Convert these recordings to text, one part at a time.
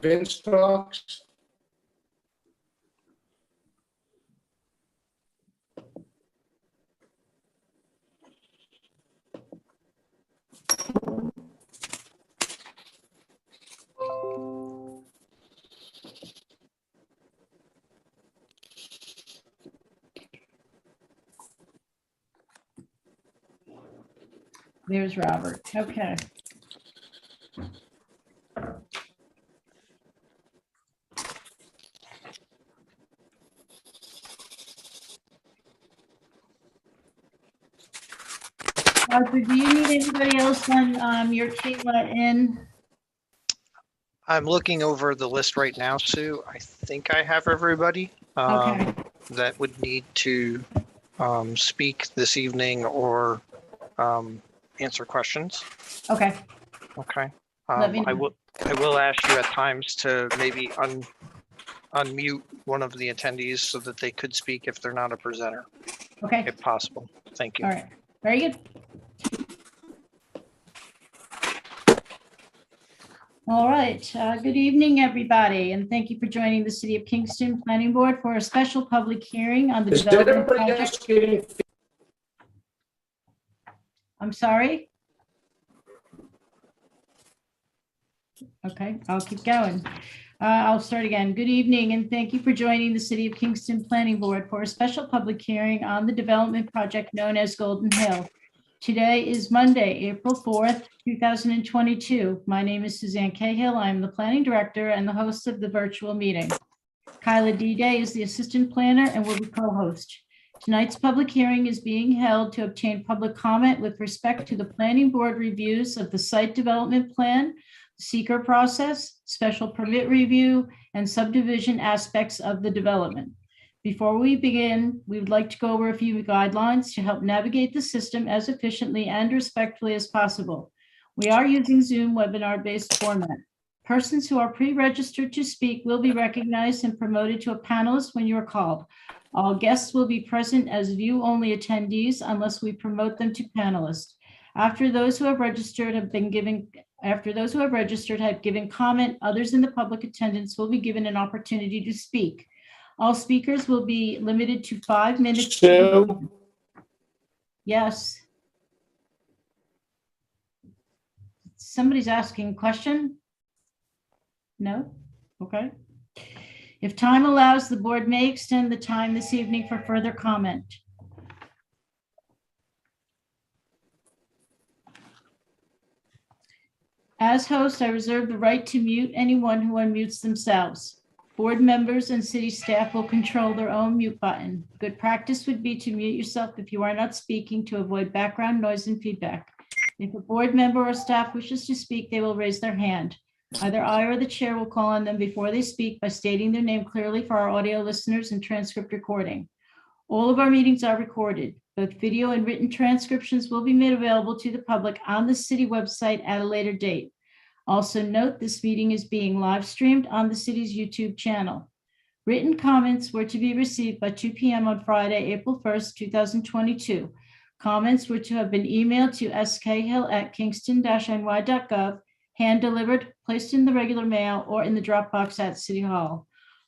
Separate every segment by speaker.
Speaker 1: Vince talks.
Speaker 2: There's Robert. Okay. Audrey, do you need anybody else on your team in?
Speaker 3: I'm looking over the list right now, Sue. I think I have everybody
Speaker 2: Okay.
Speaker 3: that would need to speak this evening or answer questions.
Speaker 2: Okay.
Speaker 3: Okay.
Speaker 2: Let me
Speaker 3: I
Speaker 2: know.
Speaker 3: will ask you at times to maybe unmute one of the attendees so that they could speak if they're not a presenter,
Speaker 2: Okay.
Speaker 3: if possible. Thank you.
Speaker 2: All right. Very good. All right. Good evening, everybody, and thank you for joining the City of Kingston Planning Board for a special public hearing on the
Speaker 1: Is
Speaker 2: development
Speaker 1: everybody else
Speaker 2: project.
Speaker 1: getting?
Speaker 2: I'm sorry. Okay, I'll keep going. I'll start again. Good evening, and thank you for joining the City of Kingston Planning Board for a special public hearing on the development project known as Golden Hill. Today is Monday, April 4th, 2022. My name is Suzanne Cahill. I'm the planning director and the host of the virtual meeting. Kyla D-Day is the assistant planner and will be co-host. Tonight's public hearing is being held to obtain public comment with respect to the planning board reviews of the site development plan, seeker process, special permit review, and subdivision aspects of the development. Before we begin, we would like to go over a few guidelines to help navigate the system as efficiently and respectfully as possible. We are using Zoom webinar-based format. Persons who are pre-registered to speak will be recognized and promoted to a panelist when you are called. All guests will be present as view-only attendees unless we promote them to panelists. After those who have registered have given comment, others in the public attendance will be given an opportunity to speak. All speakers will be limited to 5 minutes.
Speaker 1: Sue,
Speaker 2: Yes. Somebody's asking a question? No? Okay. If time allows, the board may extend the time this evening for further comment. As host, I reserve the right to mute anyone who unmutes themselves. Board members and city staff will control their own mute button. Good practice would be to mute yourself if you are not speaking to avoid background noise and feedback. If a board member or staff wishes to speak, they will raise their hand. Either I or the chair will call on them before they speak by stating their name clearly for our audio listeners and transcript recording. All of our meetings are recorded. Both video and written transcriptions will be made available to the public on the city website at a later date. Also note, this meeting is being live streamed on the city's YouTube channel. Written comments were to be received by 2 p.m. on Friday, April 1st, 2022. Comments were to have been emailed to skhill@kingston-ny.gov, hand-delivered, placed in the regular mail, or in the drop box at City Hall.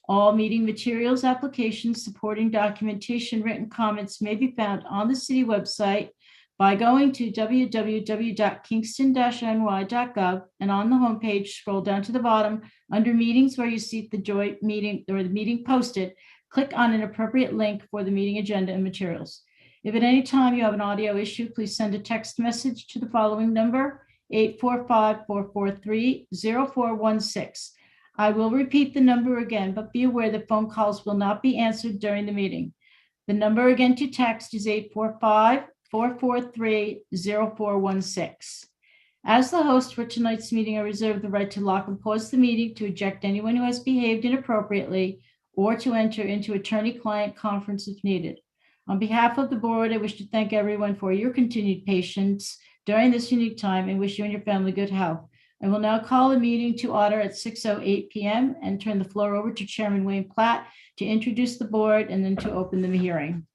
Speaker 2: All meeting materials, applications, supporting documentation, written comments may be found on the city website by going to www.kingston-ny.gov, and on the homepage, scroll down to the bottom under meetings where you see the joint meeting or the meeting posted, click on an appropriate link for the meeting agenda and materials. If at any time you have an audio issue, please send a text message to the following number, 845-443-0416. I will repeat the number again, but be aware that phone calls will not be answered during the meeting. The number again to text is 845-443-0416. As the host for tonight's meeting, I reserve the right to lock and pause the meeting, to eject anyone who has behaved inappropriately, or to enter into attorney-client conference if needed. On behalf of the board, I wish to thank everyone for your continued patience during this unique time and wish you and your family good health. I will now call the meeting to order at 6:08 p.m. and turn the floor over to Chairman Wayne Platt to introduce the board and then to open the hearing.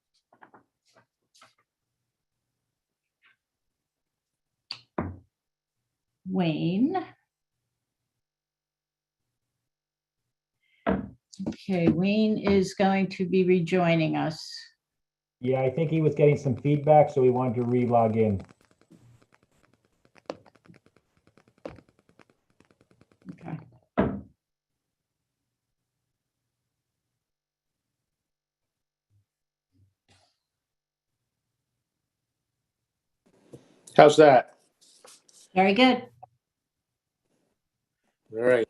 Speaker 2: Wayne. Okay, Wayne is going to be rejoining us.
Speaker 1: Yeah, I think he was getting some feedback, so he wanted to re-log in.
Speaker 2: Okay.
Speaker 4: How's that?
Speaker 2: Very good.
Speaker 4: All right.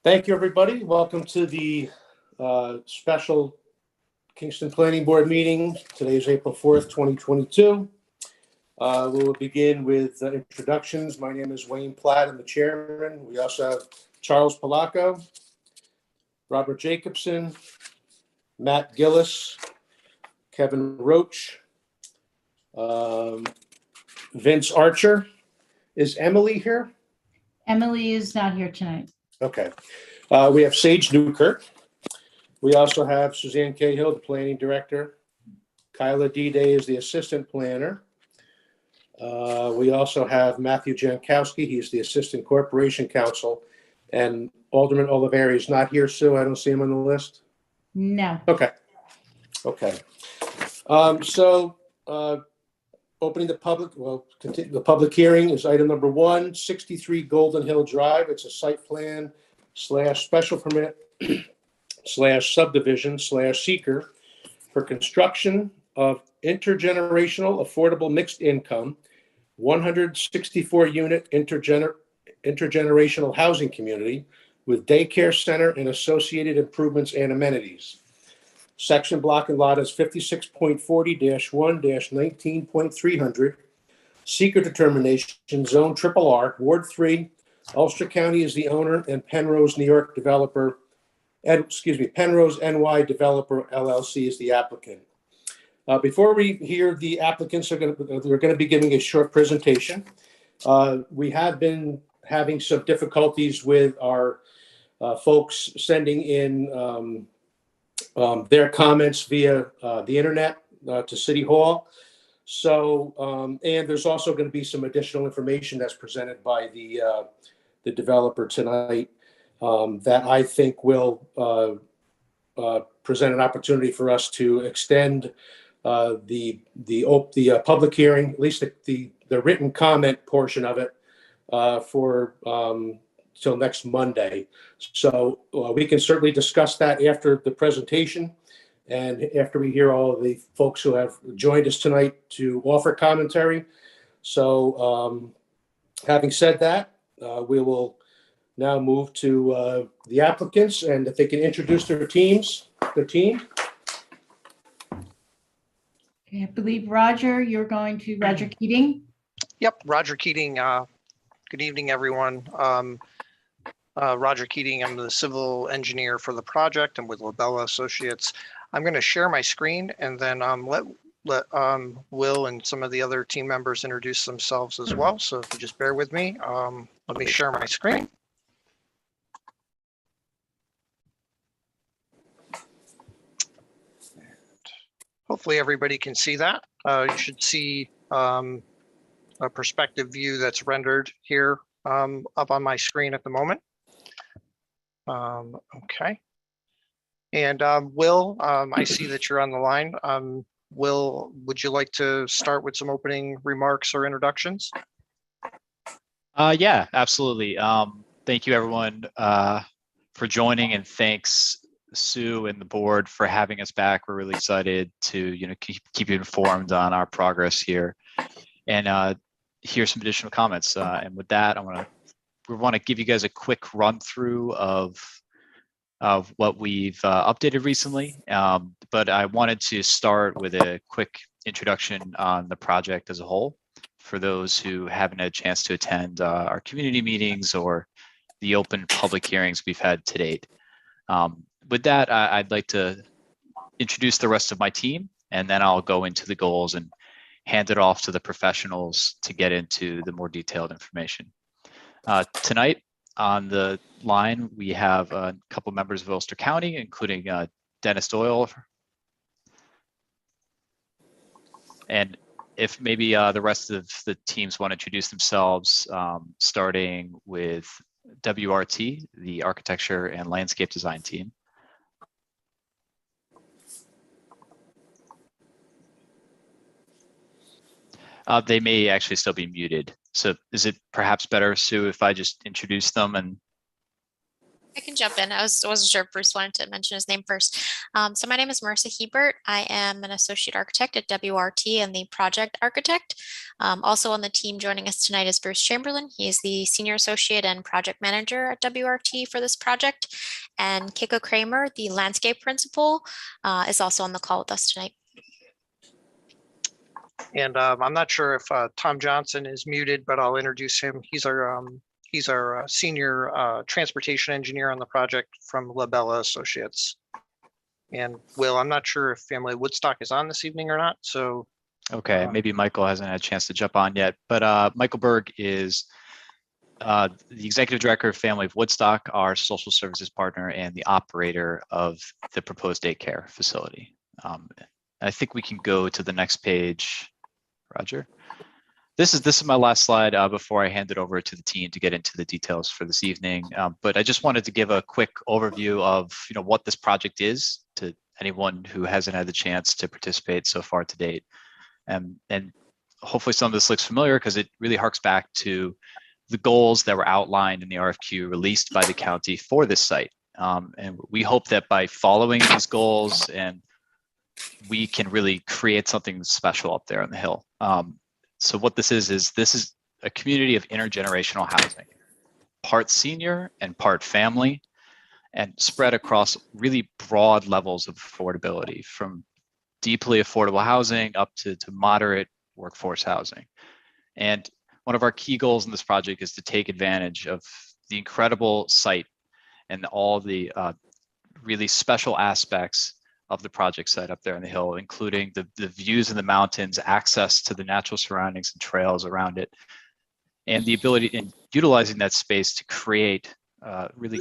Speaker 4: Thank you, everybody. Welcome to the special Kingston Planning Board meeting. Today is April 4th, 2022. We will begin with introductions. My name is Wayne Platt. I'm the chairman. We also have Charles Palaco, Robert Jacobson, Matt Gillis, Kevin Roach, Vince Archer. Is Emily here?
Speaker 2: Emily is not here tonight.
Speaker 4: Okay. We have Sage Newkirk. We also have Suzanne Cahill, the planning director. Kyla D-Day is the assistant planner. We also have Matthew Jankowski. He's the assistant corporation counsel. And Alderman Oliveri is not here, Sue. I don't see him on the list.
Speaker 2: No.
Speaker 4: Okay. Opening the public hearing is item number 1, 63 Golden Hill Drive. It's a site plan / special permit / subdivision / seeker for construction of intergenerational affordable mixed income 164 unit intergenerational housing community with daycare center and associated improvements and amenities. Section block and lot is 56.40-1-19.300. Seeker determination, zone RRR, Ward 3. Ulster County is the owner and Penrose, New York developer, Penrose NY Developer LLC is the applicant. Before we hear the applicants, they're going to be giving a short presentation. We have been having some difficulties with our folks sending in their comments via the internet to City Hall. So, and there's also going to be some additional information that's presented by the developer tonight that I think will present an opportunity for us to extend the public hearing, at least the written comment portion of it, for till next Monday. So we can certainly discuss that after the presentation and after we hear all of the folks who have joined us tonight to offer commentary. So having said that, we will now move to the applicants, and if they can introduce their team.
Speaker 2: Okay, I believe Roger Keating.
Speaker 3: Yep, Roger Keating. Good evening, everyone. Roger Keating, I'm the civil engineer for the project. I'm with Labella Associates. I'm going to share my screen and then let Will and some of the other team members introduce themselves as well. So if you just bear with me, let me share my screen. Hopefully everybody can see that. You should see a perspective view that's rendered here up on my screen at the moment. Okay. And Will, I see that you're on the line. Will, would you like to start with some opening remarks or introductions?
Speaker 5: Yeah, absolutely. Thank you, everyone, for joining, and thanks, Sue and the board, for having us back. We're really excited to keep you informed on our progress here and hear some additional comments. And with that, we want to give you guys a quick run through of what we've updated recently. But I wanted to start with a quick introduction on the project as a whole for those who haven't had a chance to attend our community meetings or the open public hearings we've had to date. With that, I'd like to introduce the rest of my team, and then I'll go into the goals and hand it off to the professionals to get into the more detailed information. Tonight on the line, we have a couple members of Ulster County, including Dennis Doyle. And if maybe the rest of the teams want to introduce themselves, starting with WRT, the architecture and landscape design team. They may actually still be muted. So is it perhaps better, Sue, if I just introduce them? And
Speaker 6: I can jump in. Wasn't sure if Bruce wanted to mention his name first. So my name is Marissa Hebert. I am an associate architect at WRT and the project architect. Also on the team joining us tonight is Bruce Chamberlain. He is the senior associate and project manager at WRT for this project. And Kiko Kramer, the landscape principal, is also on the call with us tonight.
Speaker 3: And I'm not sure if Tom Johnson is muted, but I'll introduce him. He's our senior transportation engineer on the project from Labella Associates. And Will, I'm not sure if Family Woodstock is on this evening or not. So
Speaker 5: okay, maybe Michael hasn't had a chance to jump on yet, but Michael Berg is the executive director of Family of Woodstock, our social services partner and the operator of the proposed daycare facility. I think we can go to the next page, Roger. This is my last slide before I hand it over to the team to get into the details for this evening. But I just wanted to give a quick overview of what this project is to anyone who hasn't had the chance to participate so far to date. And hopefully some of this looks familiar because it really harks back to the goals that were outlined in the RFQ released by the county for this site. And we hope that by following these goals, and we can really create something special up there on the hill. So what this is a community of intergenerational housing, part senior and part family, and spread across really broad levels of affordability, from deeply affordable housing up to moderate workforce housing. And one of our key goals in this project is to take advantage of the incredible site and all the really special aspects of the project site up there on the hill, including the views in the mountains, access to the natural surroundings and trails around it, and the ability in utilizing that space to create really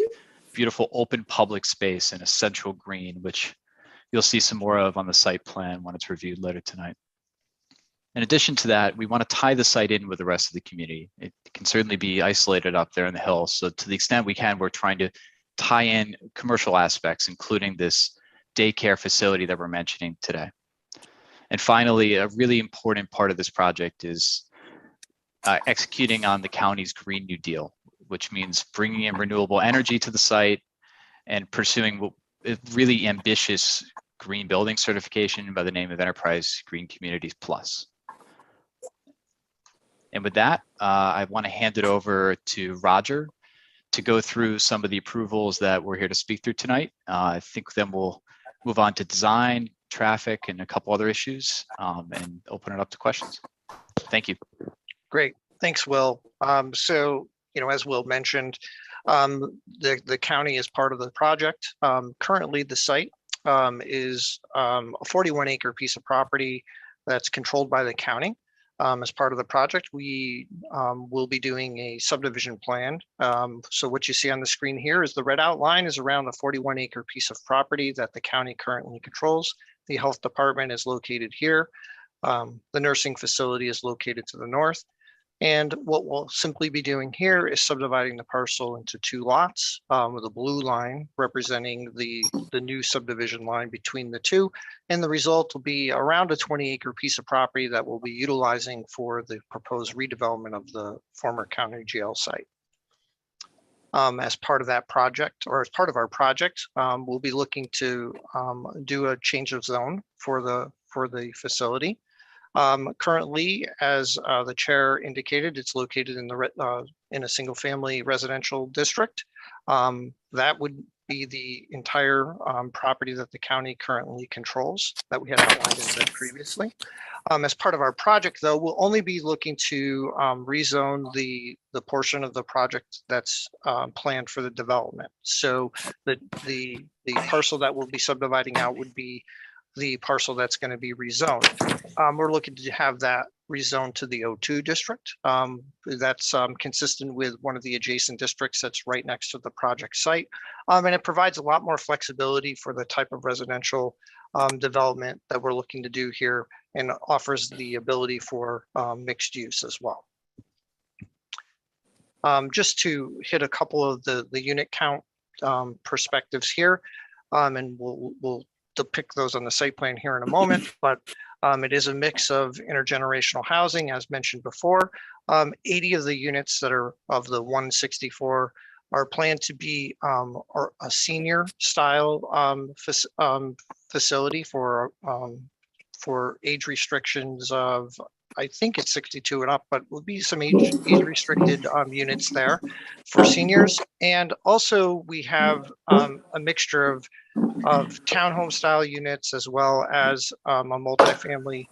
Speaker 5: beautiful open public space in a central green, which you'll see some more of on the site plan when it's reviewed later tonight. In addition to that, we want to tie the site in with the rest of the community. It can certainly be isolated up there in the hill. So to the extent we can, we're trying to tie in commercial aspects, including this daycare facility that we're mentioning today. And finally, a really important part of this project is executing on the county's Green New Deal, which means bringing in renewable energy to the site and pursuing a really ambitious green building certification by the name of Enterprise Green Communities Plus. And with that, I want to hand it over to Roger to go through some of the approvals that we're here to speak through tonight. I think then we'll move on to design, traffic, and a couple other issues, and open it up to questions. Thank you.
Speaker 3: great, thanks, Will. So as Will mentioned, the county is part of the project. Currently, the site is a 41-acre piece of property that's controlled by the county. As part of the project, we will be doing a subdivision plan. So what you see on the screen here is the red outline is around a 41-acre piece of property that the county currently controls. The health department is located here. The nursing facility is located to the north. And what we'll simply be doing here is subdividing the parcel into two lots with a blue line representing the new subdivision line between the two. And the result will be around a 20-acre piece of property that we'll be utilizing for the proposed redevelopment of the former county jail site. As part of that project, or as part of our project, we'll be looking to do a change of zone for the facility. Currently, as the chair indicated, it's located in a single-family residential district. That would be the entire property that the county currently controls that we had outlined and said previously. As part of our project, though, we'll only be looking to rezone the portion of the project that's planned for the development. So the parcel that we'll be subdividing out would be the parcel that's going to be rezoned. We're looking to have that rezoned to the O2 district. That's consistent with one of the adjacent districts that's right next to the project site. And it provides a lot more flexibility for the type of residential development that we're looking to do here, and offers the ability for mixed use as well. Just to hit a couple of the unit count perspectives here, and we'll depict those on the site plan here in a moment, but it is a mix of intergenerational housing, as mentioned before. 80 of the units that are of the 164 are planned to be a senior style facility for age restrictions of, I think it's 62 and up, but will be some age restricted units there for seniors. And also we have a mixture of townhome style units, as well as a multifamily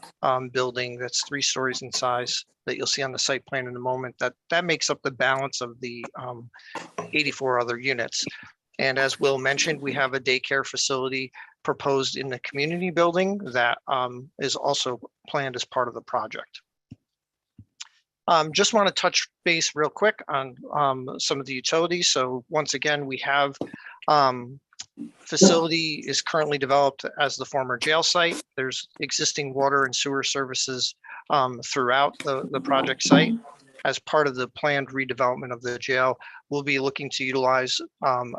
Speaker 3: building that's 3 stories in size that you'll see on the site plan in a moment. That makes up the balance of the 84 other units. And as Will mentioned, we have a daycare facility proposed in the community building that is also planned as part of the project. Just want to touch base real quick on some of the utilities. So once again, we have facility is currently developed as the former jail site. There's existing water and sewer services throughout the project site. As part of the planned redevelopment of the jail, we'll be looking to utilize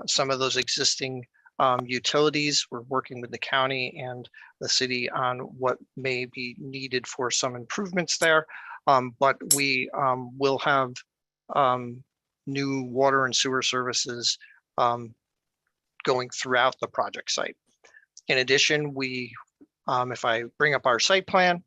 Speaker 3: some of those existing utilities. We're working with the county and the city on what may be needed for some improvements there. But we will have new water and sewer services going throughout the project site. In addition, if I bring up our site plan,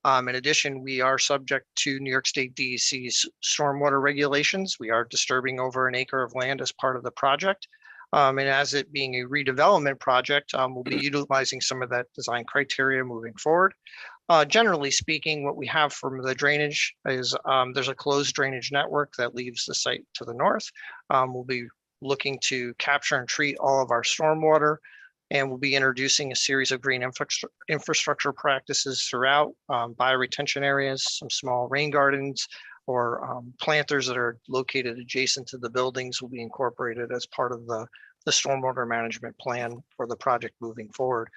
Speaker 3: in addition, we are subject to New York State DEC's stormwater regulations. We are disturbing over an acre of land as part of the project. And as it being a redevelopment project, we'll be utilizing some of that design criteria moving forward. Generally speaking, what we have from the drainage is there's a closed drainage network that leaves the site to the north. We'll be looking to capture and treat all of our stormwater, and we'll be introducing a series of green infrastructure practices throughout, bioretention areas, some small rain gardens, or planters that are located adjacent to the buildings will be incorporated as part of the stormwater management plan for the project moving forward.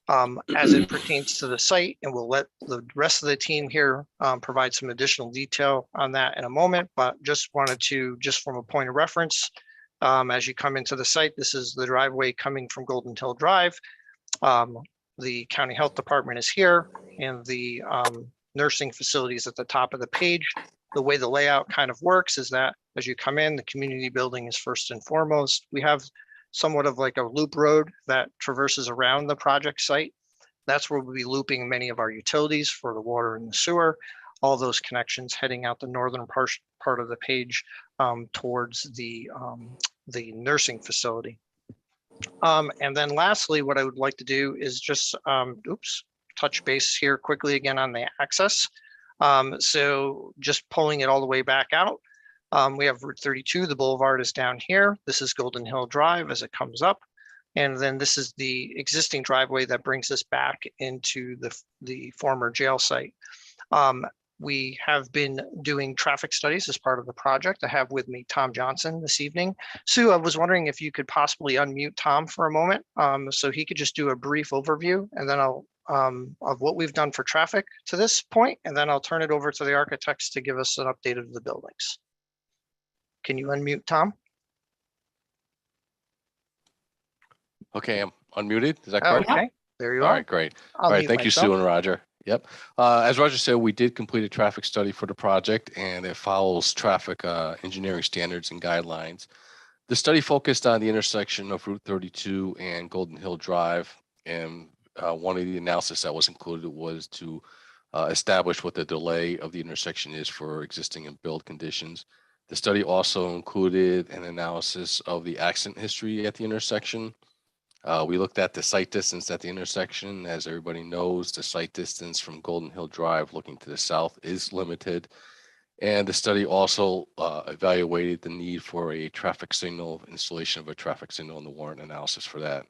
Speaker 3: As it pertains to the site, and we'll let the rest of the team here provide some additional detail on that in a moment, but just wanted to, just from a point of reference, as you come into the site, this is the driveway coming from Golden Hill Drive. The county health department is here, and the nursing facilities at the top of the page. The way the layout kind of works is that as you come in, the community building is first and foremost. We have somewhat of like a loop road that traverses around the project site. That's where we'll be looping many of our utilities for the water and the sewer. All those connections heading out the northern part of the page towards the nursing facility. And then lastly, what I would like to do is just touch base here quickly again on the access. So just pulling it all the way back out. We have Route 32, the boulevard is down here. This is Golden Hill Drive as it comes up. And then this is the existing driveway that brings us back into the former jail site. We have been doing traffic studies as part of the project. I have with me Tom Johnson this evening. Sue, I was wondering if you could possibly unmute Tom for a moment so he could just do a brief overview, and then I'll of what we've done for traffic to this point, and then I'll turn it over to the architects to give us an update of the buildings. Can you unmute Tom?
Speaker 7: Okay, I'm unmuted. Is that correct?
Speaker 3: Okay, there you are.
Speaker 7: All right, great. All right, thank you, Sue and Roger. Yep. As Roger said, we did complete a traffic study for the project, and it follows traffic engineering standards and guidelines. The study focused on the intersection of Route 32 and Golden Hill Drive, and one of the analysis that was included was to establish what the delay of the intersection is for existing and build conditions. The study also included an analysis of the accident history at the intersection. We looked at the sight distance at the intersection. As everybody knows, the sight distance from Golden Hill Drive looking to the south is limited. And the study also evaluated the need for a traffic signal, installation of a traffic signal, and the warrant analysis for that.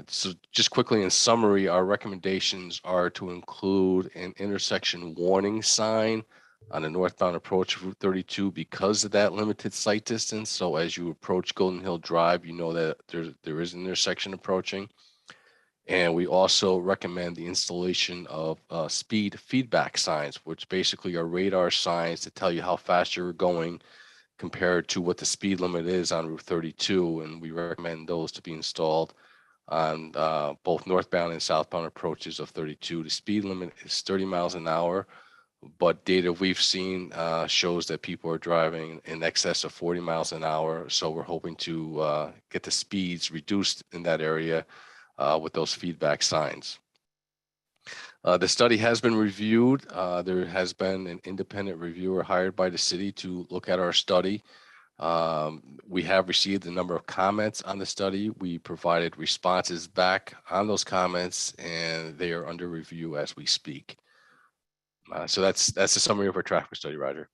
Speaker 7: So just quickly in summary, our recommendations are to include an intersection warning sign on the northbound approach of Route 32 because of that limited sight distance. So as you approach Golden Hill Drive, you know that there is an intersection approaching. And we also recommend the installation of speed feedback signs, which basically are radar signs to tell you how fast you're going compared to what the speed limit is on Route 32, and we recommend those to be installed on both northbound and southbound approaches of 32. The speed limit is 30 miles an hour, but data we've seen shows that people are driving in excess of 40 miles an hour. So we're hoping to get the speeds reduced in that area with those feedback signs. The study has been reviewed. There has been an independent reviewer hired by the city to look at our study. We have received a number of comments on the study. We provided responses back on those comments, and they are under review as we speak. So that's the summary of our traffic study, Roger.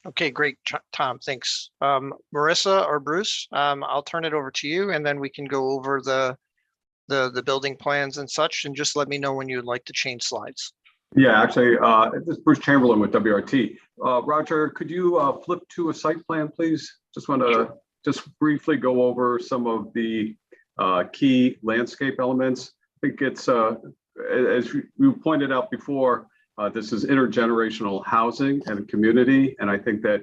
Speaker 3: Okay, great, Tom, thanks. Marissa or Bruce, I'll turn it over to you, and then we can go over the building plans and such, and just let me know when you'd like to change slides.
Speaker 8: Yeah, actually, this is Bruce Chamberlain with WRT. Roger, could you flip to a site plan, please? Just want to just briefly go over some of the key landscape elements. I think it's, as you pointed out before, this is intergenerational housing and community. And I think that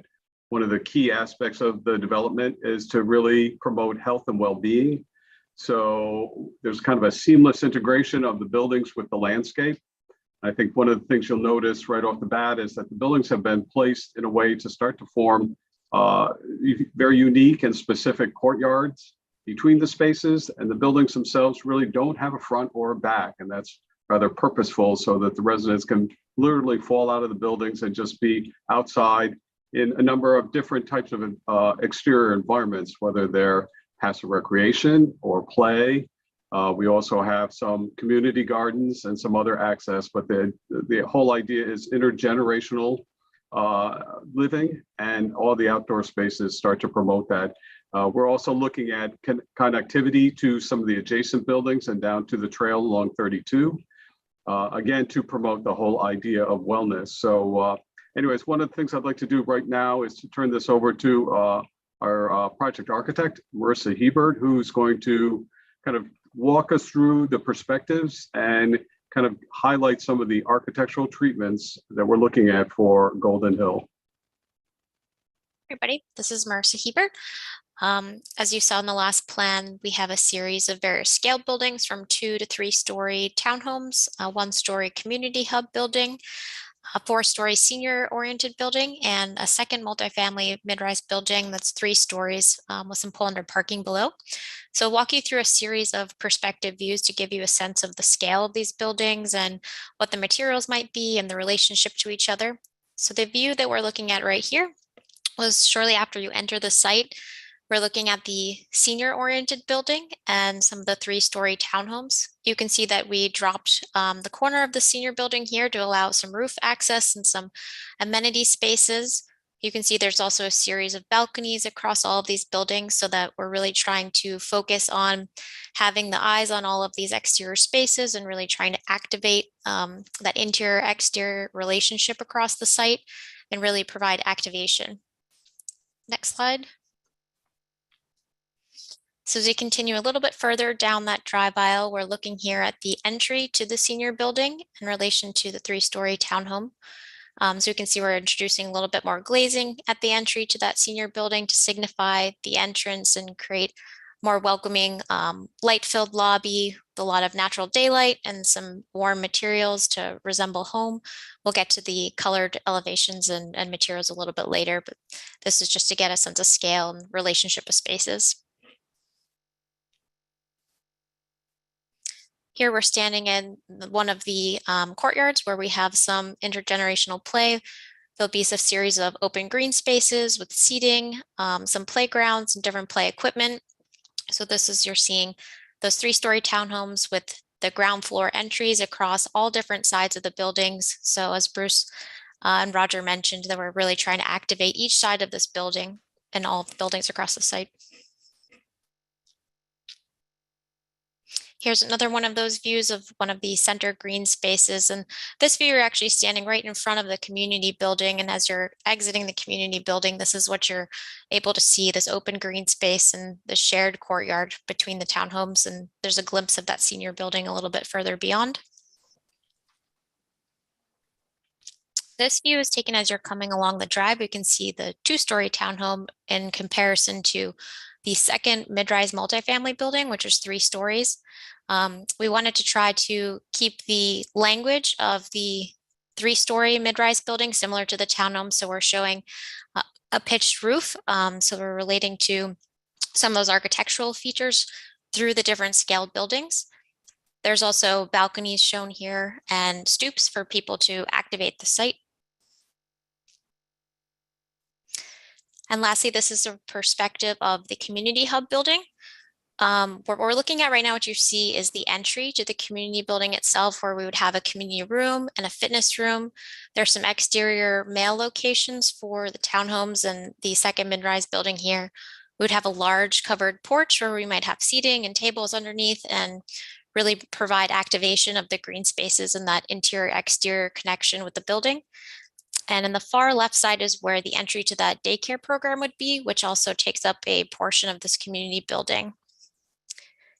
Speaker 8: one of the key aspects of the development is to really promote health and well-being. So there's kind of a seamless integration of the buildings with the landscape. I think one of the things you'll notice right off the bat is that the buildings have been placed in a way to start to form very unique and specific courtyards between the spaces, and the buildings themselves really don't have a front or a back, and that's rather purposeful so that the residents can literally fall out of the buildings and just be outside in a number of different types of exterior environments, whether they're passive recreation or play. We also have some community gardens and some other access, but the whole idea is intergenerational living, and all the outdoor spaces start to promote that. We're also looking at connectivity to some of the adjacent buildings and down to the trail along 32, again, to promote the whole idea of wellness. So anyways, one of the things I'd like to do right now is to turn this over to our project architect, Marissa Hebert, who's going to kind of walk us through the perspectives and kind of highlight some of the architectural treatments that we're looking at for Golden Hill.
Speaker 6: Everybody, this is Marissa Hebert. As you saw in the last plan, we have a series of various scale buildings from 2 to 3 story townhomes, a 1-story community hub building, a 4-story senior oriented building, and a second multifamily mid-rise building that's 3 stories with some pull under parking below. So I'll walk you through a series of perspective views to give you a sense of the scale of these buildings and what the materials might be and the relationship to each other. So the view that we're looking at right here was shortly after you enter the site. We're looking at the senior oriented building and some of the 3-story townhomes. You can see that we dropped the corner of the senior building here to allow some roof access and some amenity spaces. You can see there's also a series of balconies across all of these buildings, so that we're really trying to focus on having the eyes on all of these exterior spaces and really trying to activate that interior exterior relationship across the site and really provide activation. Next slide. So as we continue a little bit further down that drive aisle, we're looking here at the entry to the senior building in relation to the 3-story townhome. So you can see we're introducing a little bit more glazing at the entry to that senior building to signify the entrance and create more welcoming light-filled lobby with a lot of natural daylight and some warm materials to resemble home. We'll get to the colored elevations and materials a little bit later, but this is just to get a sense of scale and relationship of spaces. Here we're standing in one of the courtyards where we have some intergenerational play. There'll be a series of open green spaces with seating, some playgrounds and different play equipment. So this is, you're seeing those 3-story townhomes with the ground floor entries across all different sides of the buildings. So as Bruce and Roger mentioned, that we're really trying to activate each side of this building and all of the buildings across the site. Here's another one of those views of one of the center green spaces. And this view, you're actually standing right in front of the community building. And as you're exiting the community building, this is what you're able to see, this open green space and the shared courtyard between the townhomes. And there's a glimpse of that senior building a little bit further beyond. This view is taken as you're coming along the drive. You can see the two-story townhome in comparison to the second mid-rise multifamily building, which is 3 stories. We wanted to try to keep the language of the 3-story mid-rise building similar to the townhome. So we're showing a pitched roof. So we're relating to some of those architectural features through the different scaled buildings. There's also balconies shown here and stoops for people to activate the site. And lastly, this is a perspective of the community hub building. What we're looking at right now, what you see is the entry to the community building itself, where we would have a community room and a fitness room. There's some exterior mail locations for the townhomes and the second mid-rise building here. We would have a large covered porch where we might have seating and tables underneath and really provide activation of the green spaces and that interior-exterior connection with the building. And in the far left side is where the entry to that daycare program would be, which also takes up a portion of this community building.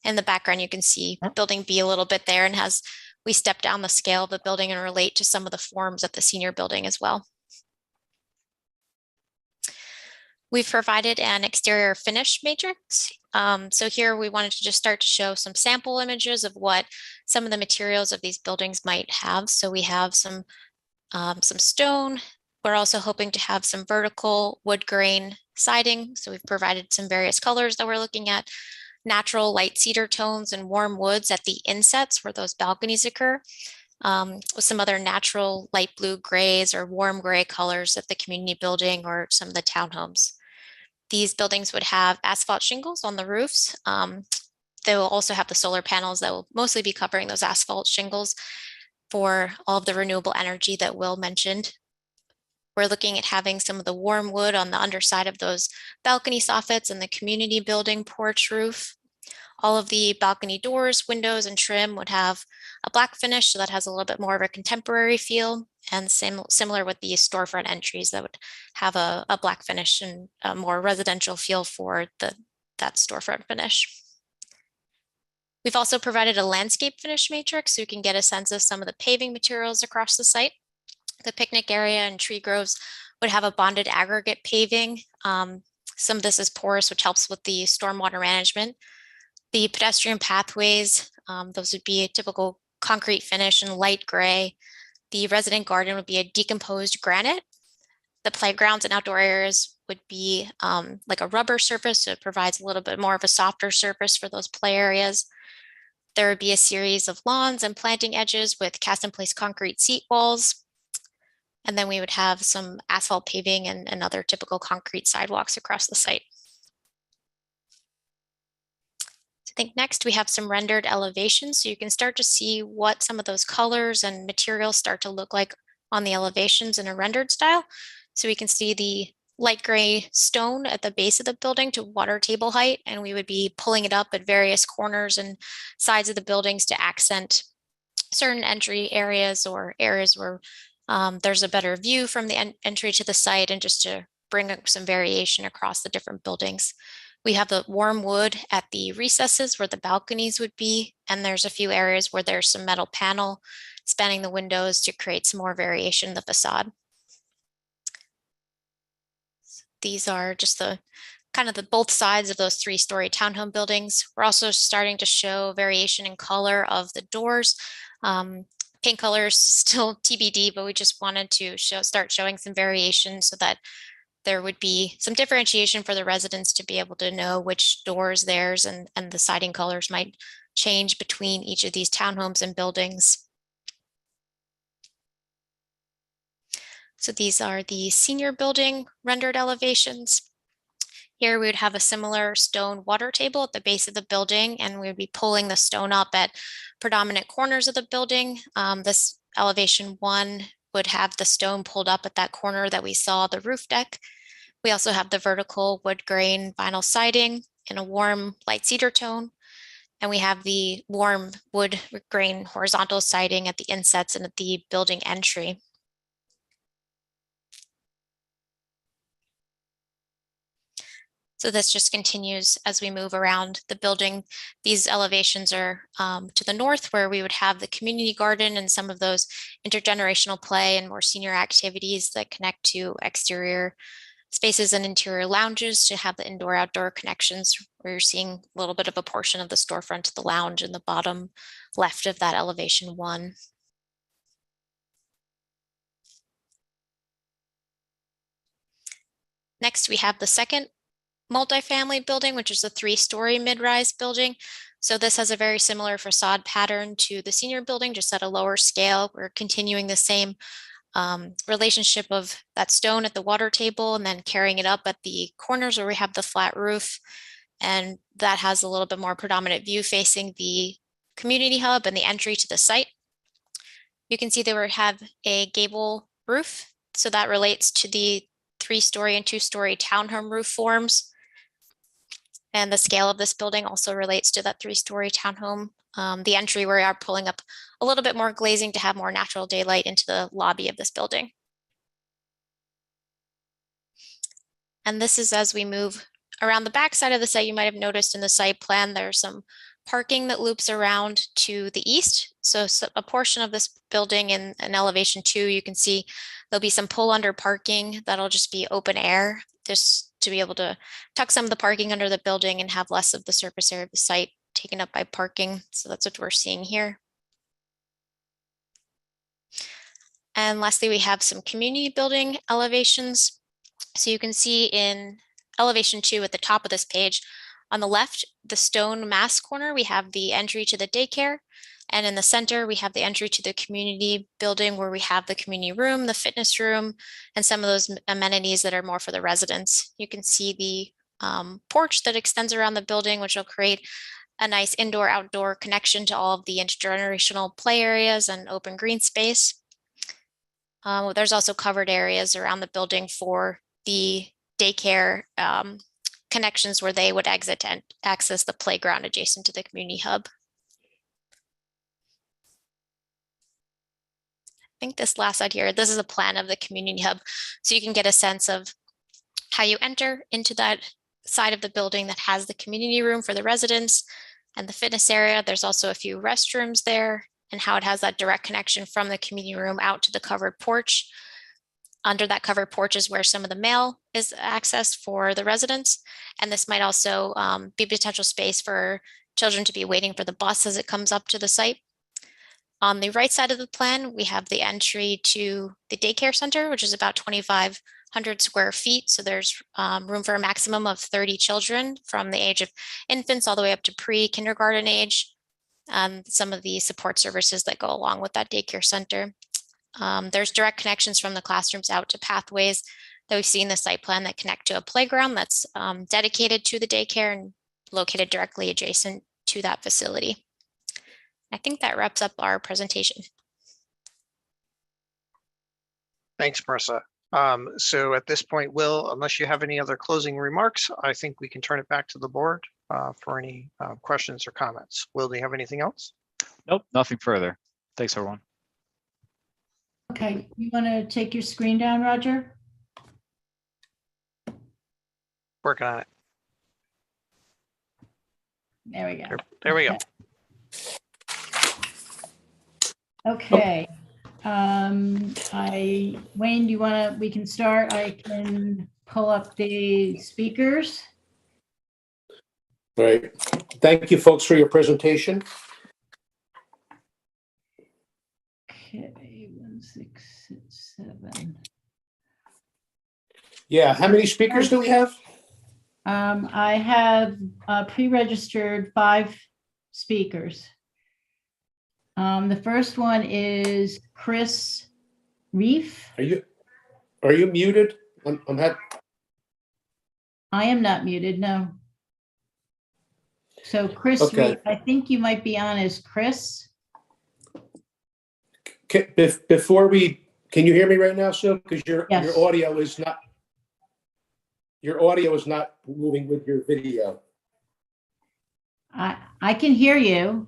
Speaker 6: In the background, you can see building B a little bit there, and we step down the scale of the building and relate to some of the forms at the senior building as well. We've provided an exterior finish matrix. So here we wanted to just start to show some sample images of what some of the materials of these buildings might have. So we have some stone. We're also hoping to have some vertical wood grain siding. So we've provided some various colors that we're looking at, natural light cedar tones and warm woods at the insets where those balconies occur, with some other natural light blue grays or warm gray colors at the community building or some of the townhomes. These buildings would have asphalt shingles on the roofs. They will also have the solar panels that will mostly be covering those asphalt shingles for all of the renewable energy that Will mentioned. We're looking at having some of the warm wood on the underside of those balcony soffits and the community building porch roof. All of the balcony doors, windows, and trim would have a black finish, so that has a little bit more of a contemporary feel, and similar with the storefront entries that would have a black finish and a more residential feel for that storefront finish. We've also provided a landscape finish matrix so you can get a sense of some of the paving materials across the site. The picnic area and tree groves would have a bonded aggregate paving. Some of this is porous, which helps with the stormwater management. The pedestrian pathways, those would be a typical concrete finish in light gray. The resident garden would be a decomposed granite. The playgrounds and outdoor areas would be like a rubber surface, so it provides a little bit more of a softer surface for those play areas. There would be a series of lawns and planting edges with cast in place concrete seat walls. And then we would have some asphalt paving and other typical concrete sidewalks across the site. I think next we have some rendered elevations, so you can start to see what some of those colors and materials start to look like on the elevations in a rendered style. So we can see the light gray stone at the base of the building to water table height, and we would be pulling it up at various corners and sides of the buildings to accent certain entry areas or areas where there's a better view from the entry to the site, and just to bring up some variation across the different buildings. We have the warm wood at the recesses where the balconies would be, and there's a few areas where there's some metal panel spanning the windows to create some more variation in the facade. These are just the kind of the both sides of those 3-story townhome buildings. We're also starting to show variation in color of the doors. Paint color is still TBD, but we just wanted to start showing some variation so that there would be some differentiation for the residents to be able to know which doors theirs and the siding colors might change between each of these townhomes and buildings. So these are the senior building rendered elevations. Here we would have a similar stone water table at the base of the building, and we would be pulling the stone up at predominant corners of the building. This elevation 1 would have the stone pulled up at that corner that we saw the roof deck. We also have the vertical wood grain vinyl siding in a warm light cedar tone. And we have the warm wood grain horizontal siding at the insets and at the building entry. So this just continues as we move around the building. These elevations are to the north, where we would have the community garden and some of those intergenerational play and more senior activities that connect to exterior spaces and interior lounges to have the indoor-outdoor connections, where you're seeing a little bit of a portion of the storefront to the lounge in the bottom left of that elevation 1. Next, we have the second multifamily building, which is a 3-story mid-rise building. So this has a very similar facade pattern to the senior building, just at a lower scale. We're continuing the same relationship of that stone at the water table and then carrying it up at the corners where we have the flat roof. And that has a little bit more predominant view facing the community hub and the entry to the site. You can see that we have a gable roof. So that relates to the 3-story and 2-story townhome roof forms. And the scale of this building also relates to that 3-story townhome. The entry, we are pulling up a little bit more glazing to have more natural daylight into the lobby of this building. And this is as we move around the back side of the site. You might have noticed in the site plan, there's some parking that loops around to the east. So a portion of this building in elevation 2, you can see there'll be some pull under parking that'll just be open air, just to be able to tuck some of the parking under the building and have less of the surface area of the site taken up by parking. So that's what we're seeing here. And lastly, we have some community building elevations. So you can see in elevation 2 at the top of this page, on the left, the stone mass corner, we have the entry to the daycare. And in the center, we have the entry to the community building, where we have the community room, the fitness room, and some of those amenities that are more for the residents. You can see the porch that extends around the building, which will create a nice indoor-outdoor connection to all of the intergenerational play areas and open green space. There's also covered areas around the building for the daycare connections, where they would exit and access the playground adjacent to the community hub. I think this last slide here, this is a plan of the community hub. So you can get a sense of how you enter into that side of the building that has the community room for the residents and the fitness area. There's also a few restrooms there, and how it has that direct connection from the community room out to the covered porch. Under that covered porch is where some of the mail is accessed for the residents. And this might also be potential space for children to be waiting for the bus as it comes up to the site. On the right side of the plan, we have the entry to the daycare center, which is about 2,500 square feet. So there's room for a maximum of 30 children from the age of infants all the way up to pre-kindergarten age. Some of the support services that go along with that daycare center. There's direct connections from the classrooms out to pathways that we see in the site plan that connect to a playground that's dedicated to the daycare and located directly adjacent to that facility. I think that wraps up our presentation.
Speaker 3: Thanks, Marissa. So at this point, Will, unless you have any other closing remarks, I think we can turn it back to the board for any questions or comments. Will, do you have anything else?
Speaker 5: Nope, nothing further. Thanks, everyone.
Speaker 2: Okay, you want to take your screen down, Roger?
Speaker 3: Working on it.
Speaker 2: There we go.
Speaker 3: There we go.
Speaker 2: Okay. Wayne, do you want to, we can start. I can pull up the speakers.
Speaker 4: All right. Thank you, folks, for your presentation.
Speaker 2: Okay, 1, 6, 7.
Speaker 4: Yeah, how many speakers do we have?
Speaker 2: I have pre-registered 5 speakers. The first one is Chris Reef.
Speaker 4: Are you muted?
Speaker 2: I am not muted, no. So Chris
Speaker 4: Okay.
Speaker 2: Reef, I think you might be on as Chris.
Speaker 4: Before we, can you hear me right now, Sue? Because
Speaker 2: Yes.
Speaker 4: your audio is not moving with your video.
Speaker 2: I can hear you.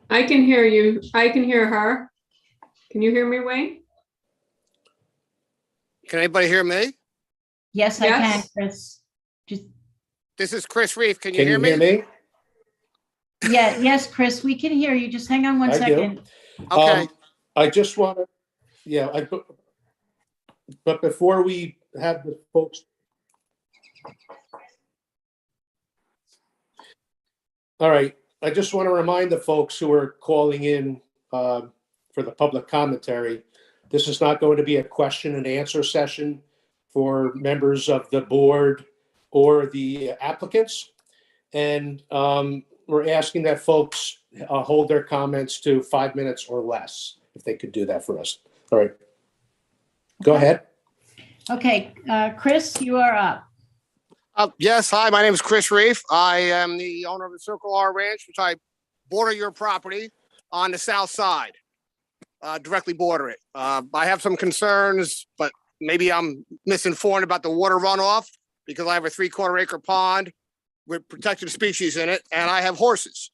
Speaker 9: I can hear you. I can hear her. Can you hear me, Wayne?
Speaker 10: Can anybody hear me?
Speaker 2: Yes, I can,
Speaker 9: Yes.
Speaker 2: Chris. Just
Speaker 10: This is Chris Reef. Can you
Speaker 4: Can
Speaker 10: hear
Speaker 4: you hear
Speaker 10: me?
Speaker 4: me?
Speaker 2: Yeah, yes, Chris, we can hear you. Just hang on one
Speaker 4: I do.
Speaker 2: second.
Speaker 10: Okay.
Speaker 4: I just want to, yeah, but before we have the folks. All right, I just want to remind the folks who are calling in for the public commentary, this is not going to be a question and answer session for members of the board or the applicants. And we're asking that folks hold their comments to 5 minutes or less, if they could do that for us. All right. Go ahead.
Speaker 2: Okay, Chris, you are up.
Speaker 10: Yes, hi, my name is Chris Reef. I am the owner of the Circle R Ranch, which I border your property on the south side, directly border it. I have some concerns, but maybe I'm misinformed about the water runoff because I have a 3/4 acre pond with protected species in it, and I have horses.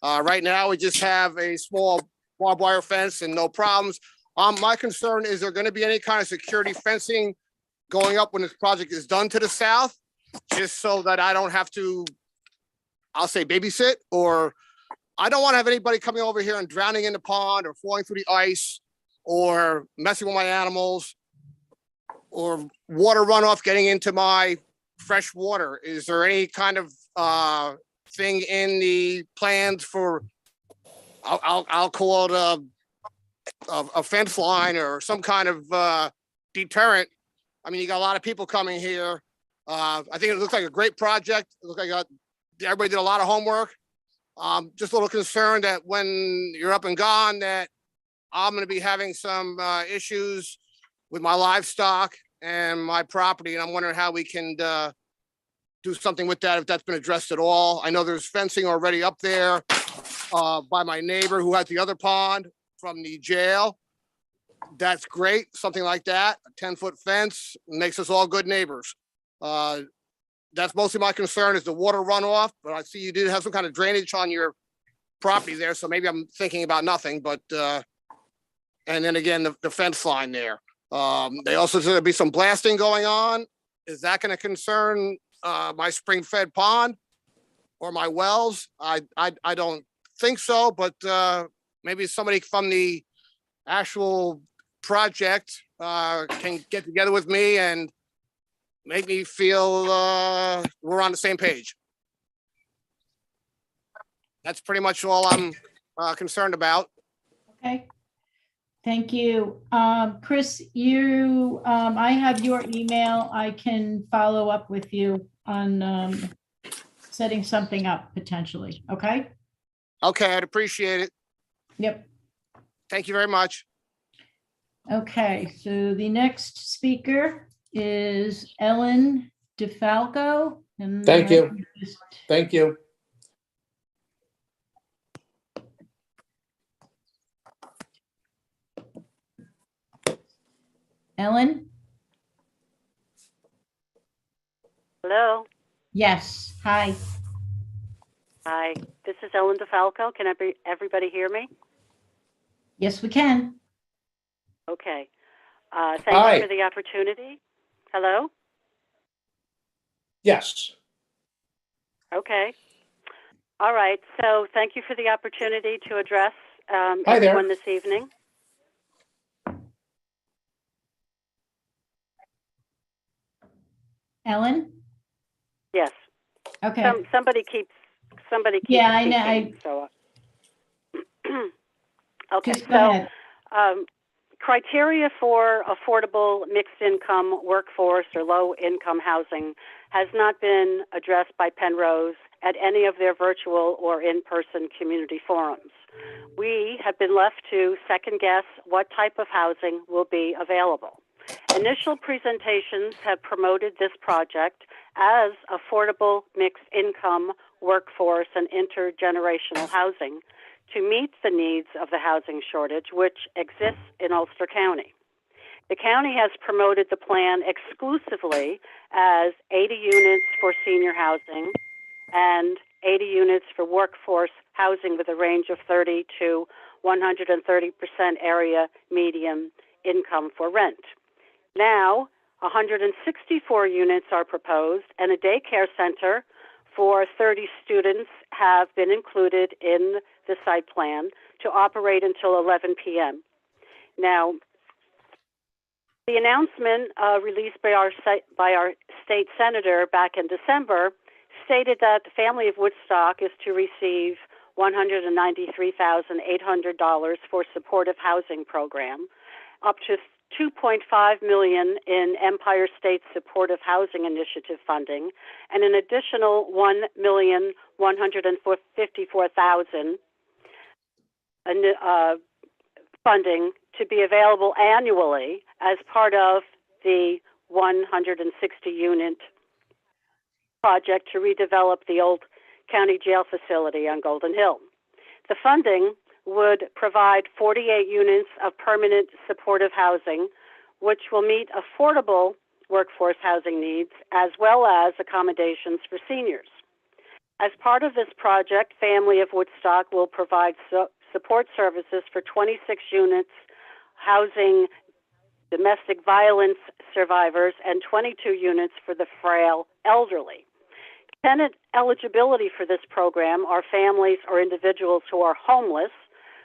Speaker 10: Right now, we just have a small barbed wire fence and no problems. My concern is there going to be any kind of security fencing going up when this project is done to the south, just so that I don't have to, I'll say babysit, or I don't want to have anybody coming over here and drowning in the pond or falling through the ice or messing with my animals or water runoff getting into my fresh water. Is there any kind of thing in the plans for, I'll call it a fence line or some kind of deterrent? I mean, you got a lot of people coming here. I think it looks like a great project. It looks like everybody did a lot of homework. Just a little concerned that when you're up and gone, that I'm going to be having some issues with my livestock and my property. And I'm wondering how we can do something with that, if that's been addressed at all. I know there's fencing already up there by my neighbor who has the other pond from the jail. That's great. Something like that, a 10-foot fence makes us all good neighbors. That's mostly my concern is the water runoff, but I see you did have some kind of drainage on your property there. So maybe I'm thinking about nothing, but, and then again, the fence line there. They also said there'd be some blasting going on. Is that going to concern my spring fed pond or my wells? I don't think so, but maybe somebody from the actual project can get together with me and make me feel we're on the same page. That's pretty much all I'm concerned about.
Speaker 2: Okay. Thank you. Chris, I have your email. I can follow up with you on setting something up potentially. Okay.
Speaker 10: Okay, I'd appreciate it.
Speaker 2: Yep.
Speaker 10: Thank you very much.
Speaker 2: Okay, so the next speaker is Ellen Defalco. And
Speaker 4: Thank you. Thank you.
Speaker 2: Ellen?
Speaker 11: Hello.
Speaker 2: Yes, hi.
Speaker 11: Hi. This is Ellen Defalco. Can everybody hear me?
Speaker 2: Yes, we can.
Speaker 11: Okay.
Speaker 4: Hi.
Speaker 11: Thank you for the opportunity. Hello?
Speaker 4: Yes.
Speaker 11: Okay. All right. So thank you for the opportunity to address
Speaker 4: Hi
Speaker 11: everyone
Speaker 4: there.
Speaker 11: this evening.
Speaker 2: Ellen?
Speaker 11: Yes.
Speaker 2: Okay.
Speaker 11: Somebody keeps
Speaker 2: Yeah, I know.
Speaker 11: speaking, so okay.
Speaker 2: Just go ahead.
Speaker 11: Criteria for affordable mixed income workforce or low income housing has not been addressed by Penrose at any of their virtual or in-person community forums. We have been left to second guess what type of housing will be available. Initial presentations have promoted this project as affordable mixed income workforce and intergenerational housing to meet the needs of the housing shortage which exists in Ulster County. The county has promoted the plan exclusively as 80 units for senior housing and 80 units for workforce housing with a range of 30 to 130% area median income for rent. Now, 164 units are proposed and a daycare center for 30 students have been included in the site plan to operate until 11 p.m. Now, the announcement released by our state senator back in December stated that the family of Woodstock is to receive $193,800 for supportive housing program, up to $2.5 million in Empire State Supportive Housing Initiative funding, and an additional $1,154,000 funding to be available annually as part of the 160-unit project to redevelop the old county jail facility on Golden Hill. The funding would provide 48 units of permanent supportive housing, which will meet affordable workforce housing needs as well as accommodations for seniors. As part of this project, Family of Woodstock will provide support services for 26 units housing domestic violence survivors and 22 units for the frail elderly. Tenant eligibility for this program are families or individuals who are homeless,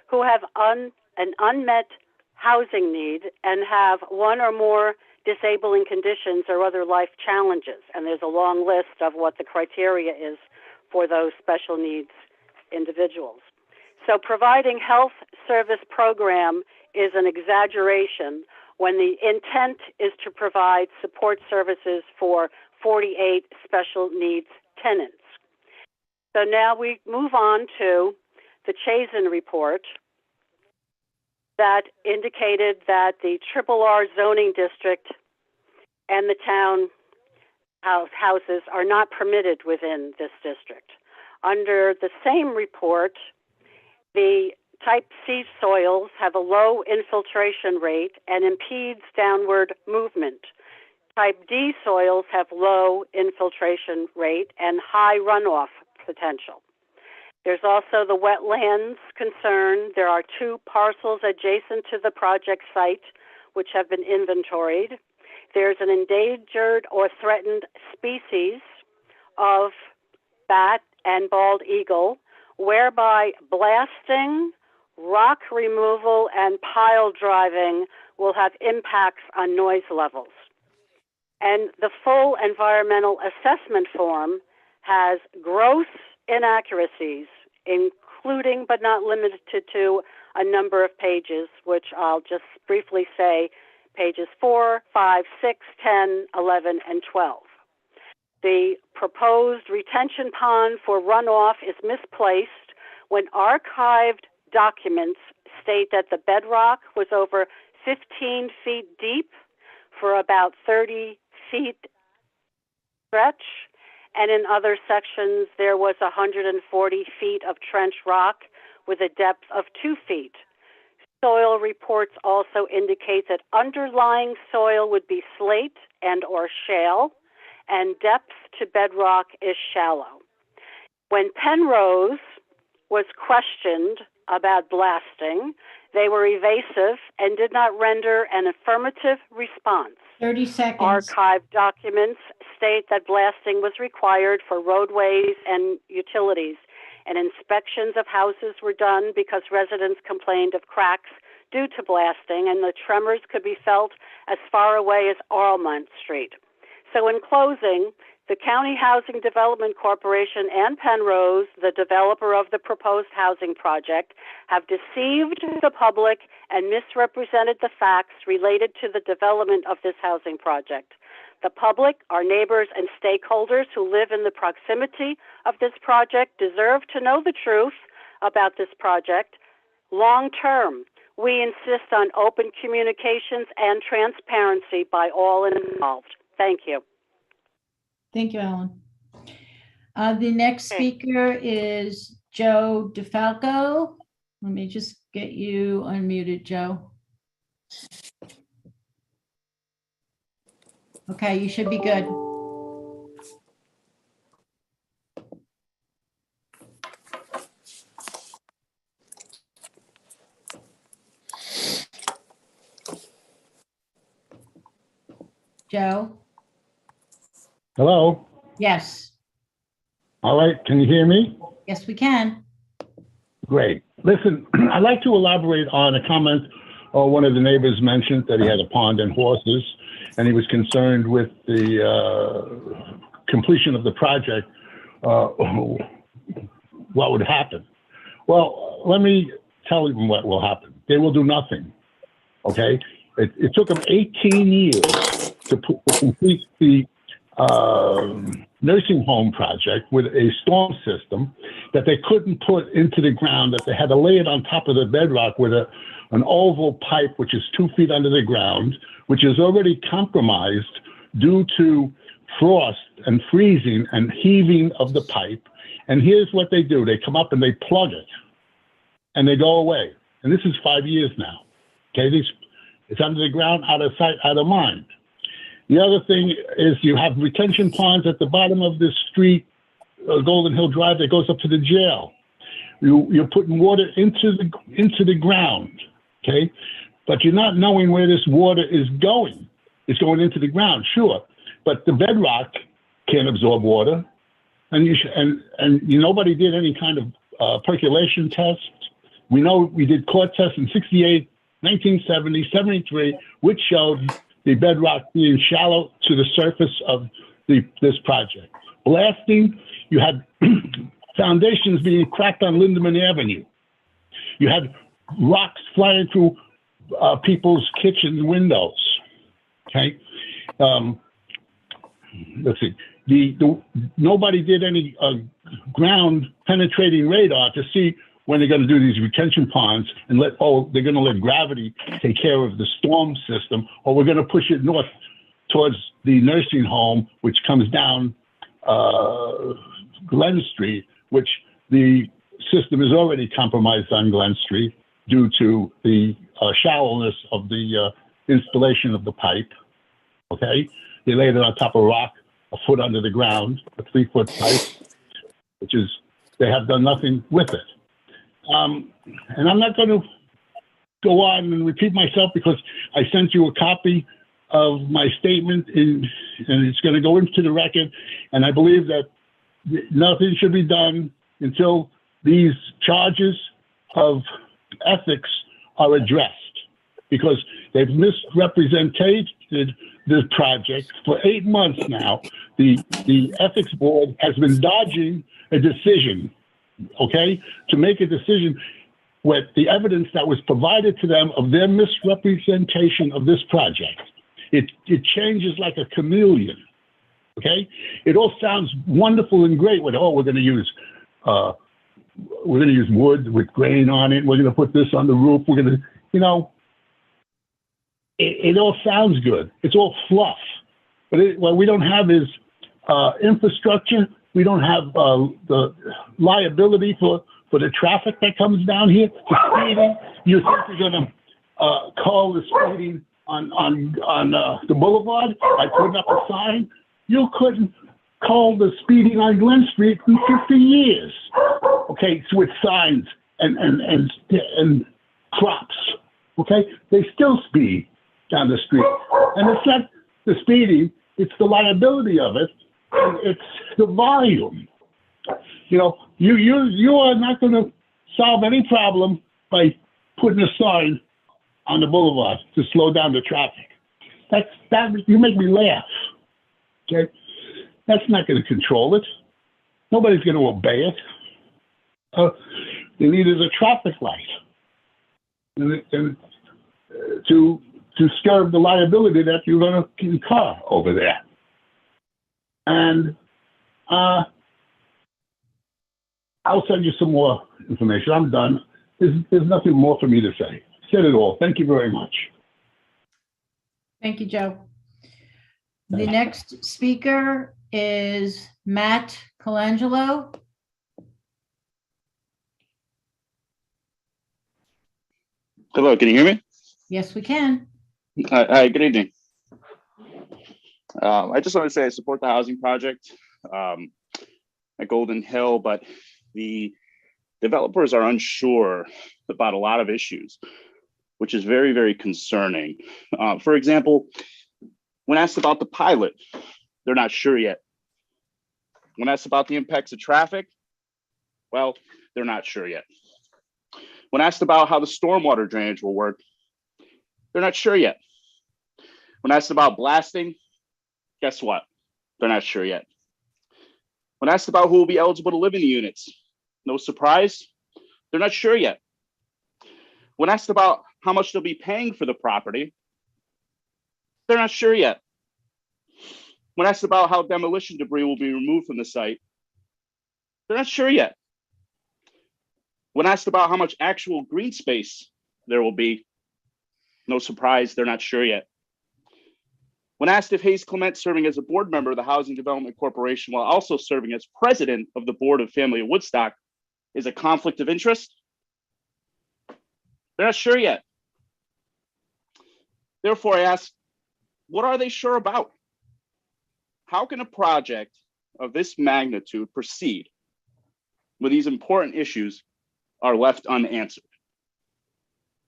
Speaker 11: who have an unmet housing need and have one or more disabling conditions or other life challenges. And there's a long list of what the criteria is for those special needs individuals. So providing health service program is an exaggeration when the intent is to provide support services for 48 special needs tenants. So now we move on to the Chazen report that indicated that the RRR zoning district and the town houses are not permitted within this district. Under the same report, the type C soils have a low infiltration rate and impedes downward movement. Type D soils have low infiltration rate and high runoff potential. There's also the wetlands concern. There are 2 parcels adjacent to the project site which have been inventoried. There's an endangered or threatened species of bat and bald eagle, whereby blasting, rock removal, and pile driving will have impacts on noise levels. And the full environmental assessment form has gross inaccuracies, including but not limited to a number of pages, which I'll just briefly say, pages 4, 5, 6, 10, 11, and 12. The proposed retention pond for runoff is misplaced when archived documents state that the bedrock was over 15 feet deep for about 30 feet stretch, and in other sections there was 140 feet of trench rock with a depth of 2 feet. Soil reports also indicate that underlying soil would be slate and or shale, and depth to bedrock is shallow. When Penrose was questioned about blasting, they were evasive and did not render an affirmative response.
Speaker 2: 30 seconds.
Speaker 11: Archived documents state that blasting was required for roadways and utilities, and inspections of houses were done because residents complained of cracks due to blasting, and the tremors could be felt as far away as Arlmont Street. So in closing, the County Housing Development Corporation and Penrose, the developer of the proposed housing project, have deceived the public and misrepresented the facts related to the development of this housing project. The public, our neighbors and stakeholders who live in the proximity of this project deserve to know the truth about this project. Long term, we insist on open communications and transparency by all involved. Thank you.
Speaker 2: Thank you, Ellen. The next speaker is Joe Defalco. Let me just get you unmuted, Joe. Okay, you should be good. Joe?
Speaker 1: Hello?
Speaker 2: Yes.
Speaker 12: All right, can you hear me?
Speaker 2: Yes, we can.
Speaker 12: Great. Listen, I'd like to elaborate on a comment one of the neighbors mentioned, that he had a pond and horses, and he was concerned with the completion of the project, what would happen. Well, let me tell you what will happen. They will do nothing, okay? It took them 18 years to complete the nursing home project with a storm system that they couldn't put into the ground, that they had to lay it on top of the bedrock with an oval pipe, which is 2 feet under the ground, which is already compromised due to frost and freezing and heaving of the pipe. And here's what they do. They come up and they plug it and they go away. And this is 5 years now. Okay, it's under the ground, out of sight, out of mind. The other thing is you have retention ponds at the bottom of this street, Golden Hill Drive, that goes up to the jail. You're putting water into the ground, okay? But you're not knowing where this water is going. It's going into the ground, sure, but the bedrock can't absorb water, and nobody did any kind of percolation tests. We know we did core tests in 68, 1970, 73, which showed the bedrock being shallow to the surface of this project. Blasting, you had foundations being cracked on Lindemann Avenue. You had rocks flying through people's kitchen windows, okay? Let's see, nobody did any ground penetrating radar to see when they're going to do these retention ponds and they're going to let gravity take care of the storm system, or we're going to push it north towards the nursing home, which comes down Glen Street, which the system is already compromised on Glen Street due to the shallowness of the installation of the pipe, okay? They laid it on top of rock, a foot under the ground, a 3-foot pipe, which is, they have done nothing with it. And I'm not going to go on and repeat myself because I sent you a copy of my statement and it's going to go into the record. And I believe that nothing should be done until these charges of ethics are addressed, because they've misrepresented this project for 8 months now. The ethics board has been dodging a decision, okay, to make a decision with the evidence that was provided to them of their misrepresentation of this project. It changes like a chameleon, okay? It all sounds wonderful and great with, we're going to use wood with grain on it. We're going to put this on the roof. We're going to, it all sounds good. It's all fluff. But what we don't have is infrastructure. We don't have the liability for the traffic that comes down here. The speeding, you think you're going to call the speeding on the boulevard by putting up a sign? You couldn't call the speeding on Glen Street in 50 years. Okay, so with signs and crops. Okay, they still speed down the street, and it's not the speeding; it's the liability of it. And it's the volume. You are not going to solve any problem by putting a sign on the boulevard to slow down the traffic. That you make me laugh. Okay, that's not going to control it. Nobody's going to obey it. They needed a traffic light, and to serve the liability that you're going to incur over there. And I'll send you some more information. I'm done. There's nothing more for me to say. Said it all. Thank you very much.
Speaker 2: Thank you, Joe. The next speaker is Matt Colangelo.
Speaker 13: Hello, can you hear me?
Speaker 2: Yes, we can.
Speaker 13: Hi, good evening. I just want to say I support the housing project at Golden Hill, but the developers are unsure about a lot of issues, which is very, very concerning. For example, when asked about the pilot, they're not sure yet. When asked about the impacts of traffic, well, they're not sure yet. When asked about how the stormwater drainage will work, they're not sure yet. When asked about blasting, guess what? They're not sure yet. When asked about who will be eligible to live in the units, no surprise, they're not sure yet. When asked about how much they'll be paying for the property, they're not sure yet. When asked about how demolition debris will be removed from the site, they're not sure yet. When asked about how much actual green space there will be, no surprise, they're not sure yet. When asked if Hayes Clement, serving as a board member of the Housing Development Corporation while also serving as president of the Board of Family of Woodstock, is a conflict of interest, they're not sure yet. Therefore, I ask, what are they sure about? How can a project of this magnitude proceed when these important issues are left unanswered?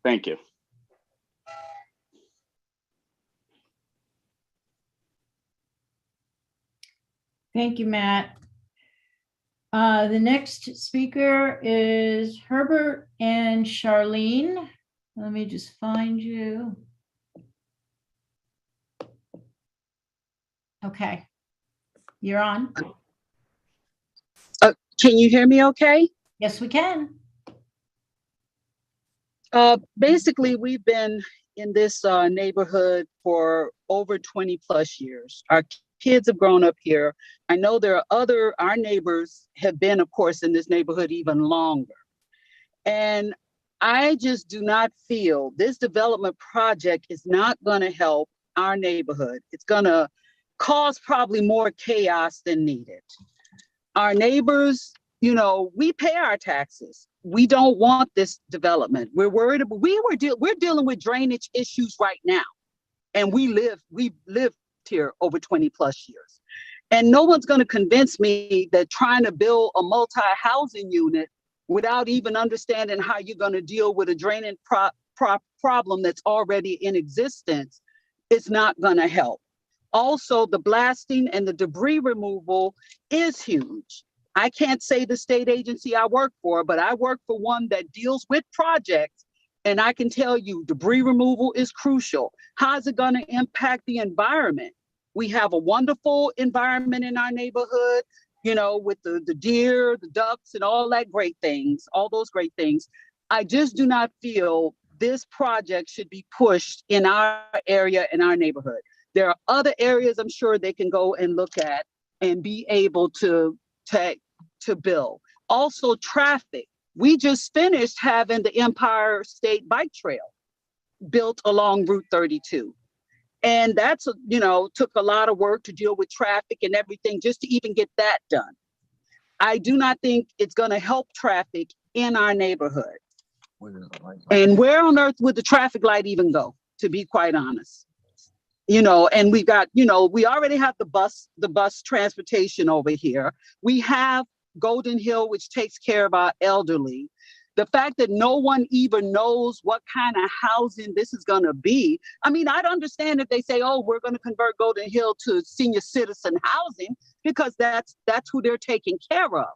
Speaker 13: Thank you.
Speaker 2: Thank you, Matt. The next speaker is Herbert and Charlene. Let me just find you. Okay, you're on.
Speaker 14: Can you hear me okay?
Speaker 2: Yes, we can.
Speaker 14: Basically, we've been in this neighborhood for over 20 plus years. Our kids have grown up here. I know there are our neighbors have been, of course, in this neighborhood even longer. And I just do not feel this development project is not going to help our neighborhood. It's going to cause probably more chaos than needed. Our neighbors, you know, we pay our taxes. We don't want this development. We're worried about, we're dealing with drainage issues right now. And we've lived here over 20 plus years. And no one's going to convince me that trying to build a multi-housing unit without even understanding how you're going to deal with a draining problem that's already in existence is not going to help. Also, the blasting and the debris removal is huge. I can't say the state agency I work for, but I work for one that deals with projects. And I can tell you debris removal is crucial. How is it going to impact the environment? We have a wonderful environment in our neighborhood, you know, with the deer, the ducks, and all that great things, all those great things. I just do not feel this project should be pushed in our area, in our neighborhood. There are other areas I'm sure they can go and look at and be able to build. Also, traffic. We just finished having the Empire State Bike Trail built along Route 32. And that's, you know, took a lot of work to deal with traffic and everything just to even get that done. I do not think it's going to help traffic in our neighborhood. And where on earth would the traffic light even go, to be quite honest? You know, and we've got, you know, we already have the bus transportation over here. We have Golden Hill, which takes care of our elderly. The fact that no one even knows what kind of housing this is going to be. I mean, I'd understand if they say, oh, we're going to convert Golden Hill to senior citizen housing, because that's who they're taking care of.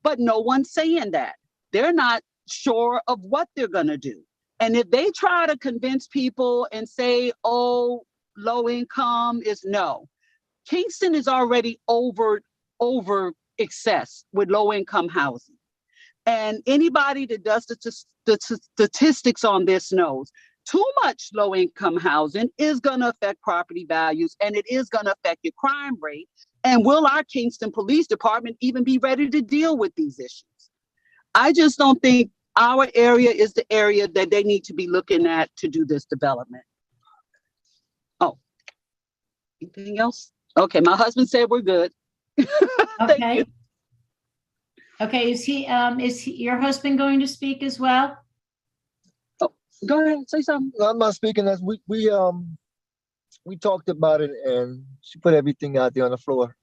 Speaker 14: But no one's saying that. They're not sure of what they're going to do. And if they try to convince people and say, oh, low income is no. Kingston is already over excess with low income housing. And anybody that does the statistics on this knows too much low income housing is going to affect property values, and it is going to affect your crime rate. And will our Kingston Police Department even be ready to deal with these issues? I just don't think our area is the area that they need to be looking at to do this development. Oh, anything else? Okay, my husband said we're good. Thank you.
Speaker 2: Okay, is your husband going to speak as well?
Speaker 14: Oh, go ahead, say something.
Speaker 15: No, I'm not speaking. As we talked about it, and she put everything out there on the floor.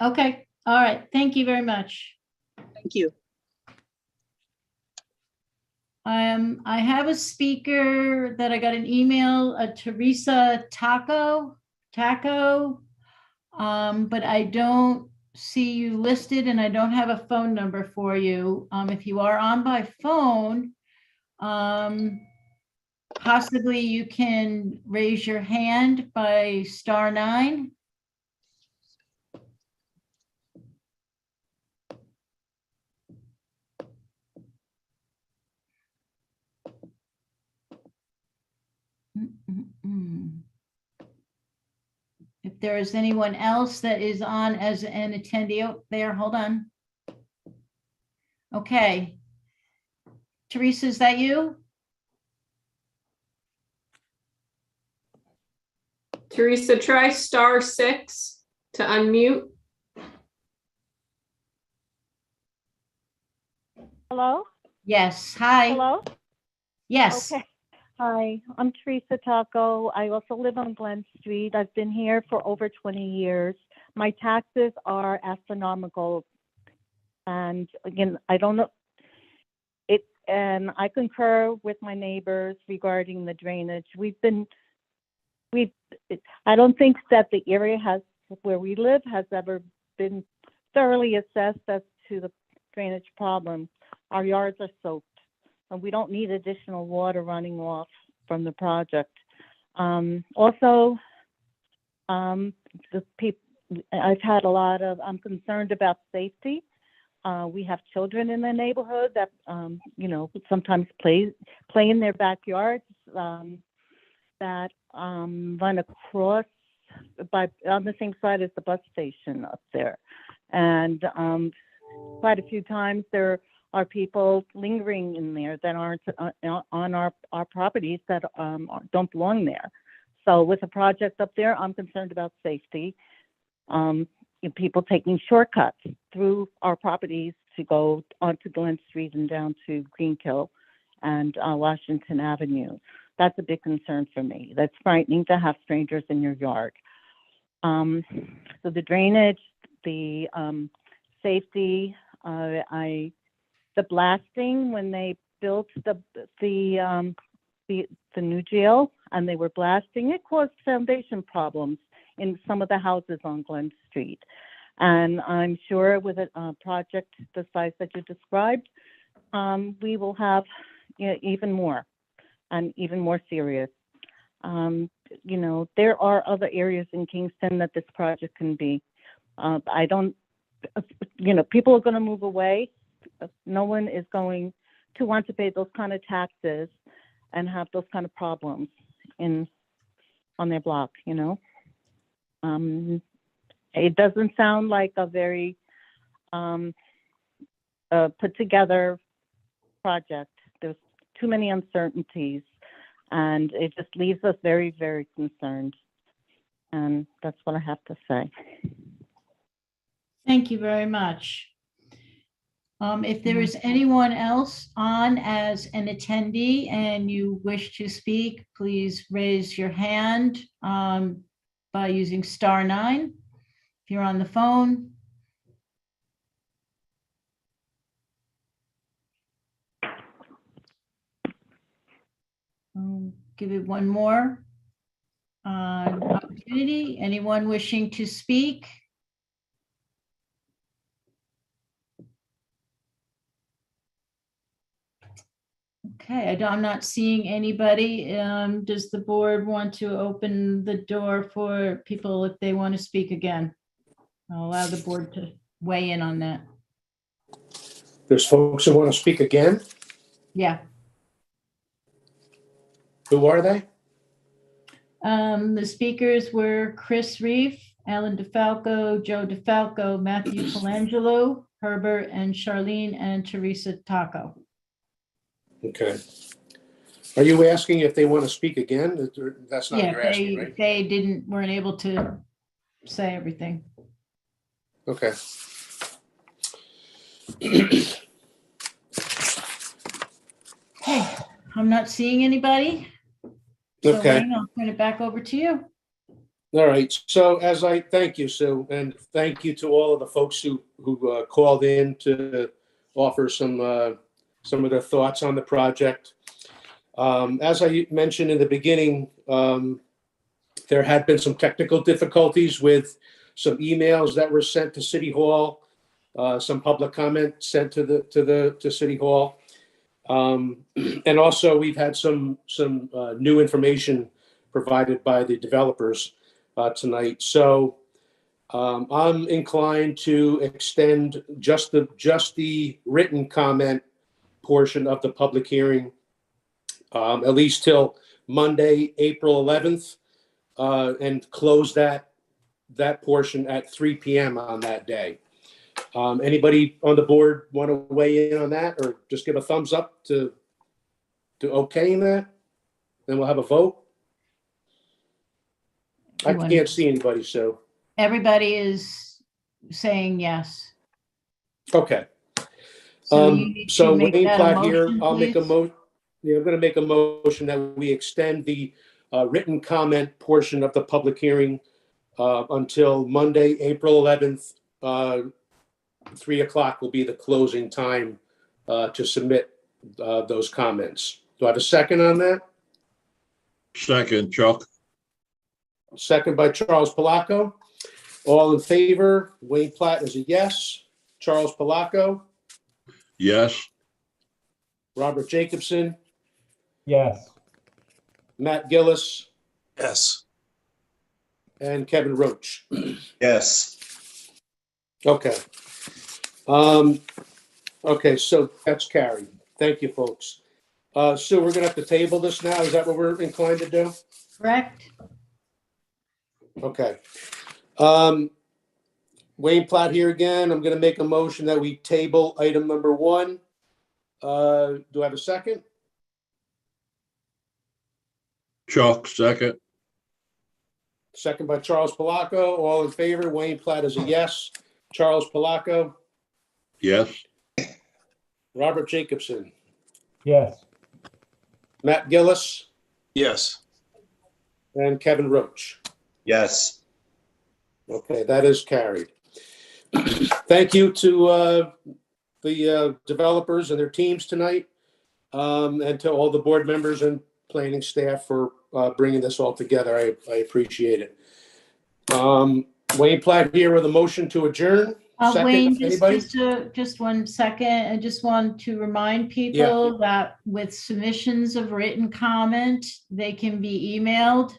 Speaker 2: Okay, all right. Thank you very much.
Speaker 14: Thank you.
Speaker 2: I have a speaker that I got an email, Teresa Taco, but I don't see you listed and I don't have a phone number for you. If you are on by phone, possibly you can raise your hand by *9. If there is anyone else that is on as an attendee, oh, there, hold on. Okay. Teresa, is that you?
Speaker 9: Teresa, try *6 to unmute.
Speaker 16: Hello?
Speaker 2: Yes, hi.
Speaker 16: Hello?
Speaker 2: Yes.
Speaker 16: Okay. Hi, I'm Teresa Taco. I also live on Glen Street. I've been here for over 20 years. My taxes are astronomical. And again, I don't know it, and I concur with my neighbors regarding the drainage. I don't think that the area where we live has ever been thoroughly assessed as to the drainage problem. Our yards are soaked, and we don't need additional water running off from the project. Also, I'm concerned about safety. We have children in the neighborhood that, sometimes play in their backyards, that run across on the same side as the bus station up there. And quite a few times there are people lingering in there that aren't on our properties that don't belong there. So with a project up there, I'm concerned about safety. People taking shortcuts through our properties to go onto Glen Street and down to Greenkill and Washington Avenue. That's a big concern for me. That's frightening to have strangers in your yard. So the drainage, the safety, the blasting when they built the new jail and they were blasting, it caused foundation problems in some of the houses on Glen Street. And I'm sure with a project the size that you described, we will have even more and even more serious. There are other areas in Kingston that this project can be. People are going to move away. No one is going to want to pay those kind of taxes and have those kind of problems on their block, It doesn't sound like a very put together project. There's too many uncertainties, and it just leaves us very, very concerned. And that's what I have to say.
Speaker 2: Thank you very much. If there is anyone else on as an attendee and you wish to speak, please raise your hand by using *9. If you're on the phone. I'll give it one more opportunity. Anyone wishing to speak? Okay, I'm not seeing anybody. Does the board want to open the door for people if they want to speak again? I'll allow the board to weigh in on that.
Speaker 4: There's folks who want to speak again.
Speaker 2: Yeah.
Speaker 4: Who are they?
Speaker 2: The speakers were Chris Reef, Alan Defalco, Joe Defalco, Matthew Colangelo, Herbert and Charlene and Teresa Taco.
Speaker 4: Okay. Are you asking if they want to speak again? That's not what you're asking, right?
Speaker 2: They weren't able to say everything.
Speaker 4: Okay.
Speaker 2: Okay, I'm not seeing anybody. So
Speaker 4: Okay.
Speaker 2: Wayne, I'll turn it back over to you.
Speaker 4: All right. So thank you, Sue, and thank you to all of the folks who called in to offer some of their thoughts on the project. As I mentioned in the beginning, there had been some technical difficulties with some emails that were sent to City Hall, some public comment sent to City Hall. And also we've had some new information provided by the developers tonight. So I'm inclined to extend just the written comment portion of the public hearing, at least till Monday, April 11th, and close that portion at 3 p.m. on that day. Anybody on the board want to weigh in on that, or just give a thumbs up to okaying that? Then we'll have a vote. I can't see anybody, so.
Speaker 2: Everybody is saying yes.
Speaker 4: Okay.
Speaker 2: So you need
Speaker 4: So
Speaker 2: to make
Speaker 4: Wayne
Speaker 2: that a
Speaker 4: Platt here,
Speaker 2: motion,
Speaker 4: I'll make a
Speaker 2: please.
Speaker 4: I'm going to make a motion that we extend the written comment portion of the public hearing until Monday, April 11th. 3 o'clock will be the closing time to submit those comments. Do I have a second on that?
Speaker 17: Second, Chuck.
Speaker 4: Second by Charles Palaco. All in favor? Wayne Platt is a yes. Charles Palaco,
Speaker 17: Yes.
Speaker 4: Robert Jacobson,
Speaker 1: Yes.
Speaker 4: Matt Gillis,
Speaker 17: Yes.
Speaker 4: and Kevin Roach.
Speaker 17: Yes.
Speaker 4: Okay. Okay, so that's carried. Thank you, folks. Sue, we're gonna have to table this now. Is that what we're inclined to do?
Speaker 2: Correct?
Speaker 4: Okay. Wayne Platt here again. I'm gonna make a motion that we table item number 1. Do I have a second?
Speaker 17: Chuck, second.
Speaker 4: Second by Charles Palaco. All in favor? Wayne Platt is a yes. Charles Palaco,
Speaker 17: Yes.
Speaker 4: Robert Jacobson,
Speaker 1: Yes.
Speaker 4: Matt Gillis,
Speaker 17: Yes.
Speaker 4: and Kevin Roach.
Speaker 17: Yes.
Speaker 4: Okay, that is carried. Thank you to the developers and their teams tonight, and to all the board members and planning staff for bringing this all together. I appreciate it. Wayne Platt here with a motion to adjourn. Second,
Speaker 2: Wayne,
Speaker 4: anybody?
Speaker 2: just 1 second. I just want to remind people that with submissions of written comment, they can be emailed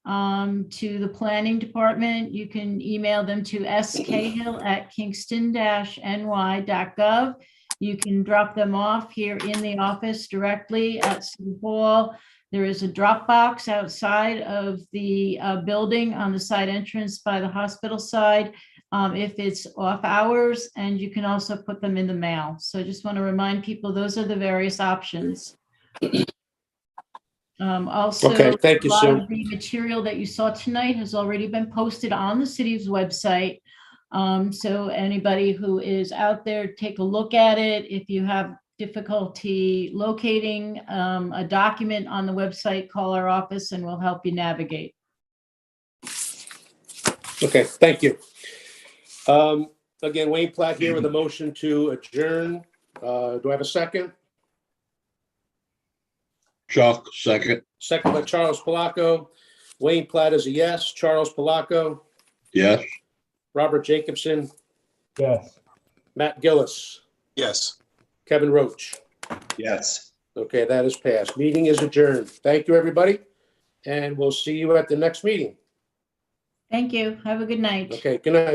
Speaker 2: to the planning department. You can email them to skhill@kingston-ny.gov. You can drop them off here in the office directly at City Hall. There is a drop box outside of the building on the side entrance by the hospital side if it's off hours, and you can also put them in the mail. So I just want to remind people, those are the various options. Also,
Speaker 4: Okay, thank you,
Speaker 2: a lot
Speaker 4: Sue.
Speaker 2: of the material that you saw tonight has already been posted on the city's website. So anybody who is out there, take a look at it. If you have difficulty locating a document on the website, call our office and we'll help you navigate.
Speaker 4: Okay, thank you. Again, Wayne Platt here with a motion to adjourn. Do I have a second?
Speaker 17: Chuck, second.
Speaker 4: Second by Charles Palaco. Wayne Platt is a yes. Charles Palaco,
Speaker 17: Yes.
Speaker 4: Robert Jacobson,
Speaker 1: Yes.
Speaker 4: Matt Gillis,
Speaker 17: Yes.
Speaker 4: Kevin Roach.
Speaker 17: Yes.
Speaker 4: Okay, that is passed. Meeting is adjourned. Thank you, everybody, and we'll see you at the next meeting.
Speaker 2: Thank you. Have a good night.
Speaker 4: Okay, good night.